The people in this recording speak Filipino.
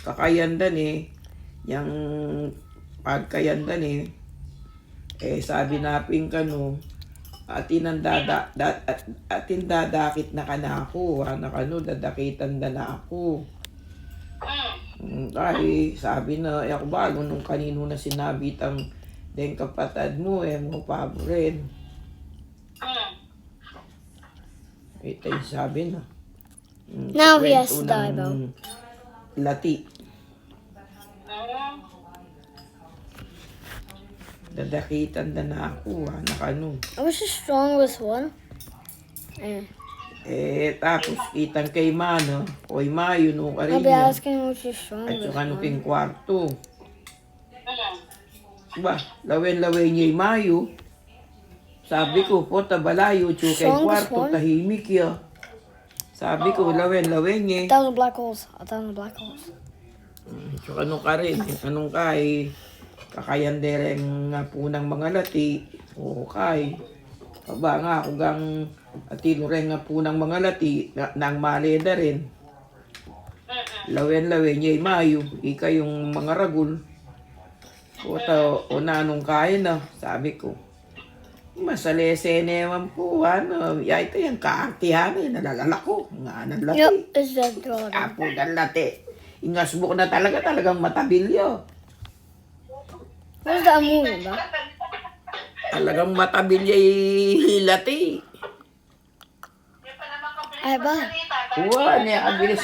kakayandan yang pagkayandan sabi naping kano, atin dadakit na ka na ako, dadakitan na ako. Kaya sabi na, ako bago nung kanino na sinabi tang den kapatid mo, mo paborin. Ito yung sabi na. Now he has to die though. Lati. Dadakitan na ako, nakano. I was the strongest one. Tapos kitang kay Mano, oy Mayo nung I'll be karinya. asking who's the At strongest saka nung one. king kwarto. Ba, lawen-lawen niya yung Mayo. Sabi ko, po tabalayo, kay Strongest kwarto, one? tahimik ya. Sabi ko, lawen-lawen niya. Down the black holes. Down the black holes. So ano ka rin, anong kay, kakayandereng nga po ng mga lati, o kay, aba nga ako gang atino rin nga po ng mga lati, nang maleda rin. Lawen-lawen niya Mayo, ika yung mga ragul. O na anong kaya na, sabi ko. Masalese naman po, ito yung kaartihan, nalalala ko, nga ng lati. Yep, it's that Jordan. Apo ng lati. Ingasbuk na talagang matabilyo. What's that movie, bro? Talagang matabilyo lati. Ay ba? Niya abilis.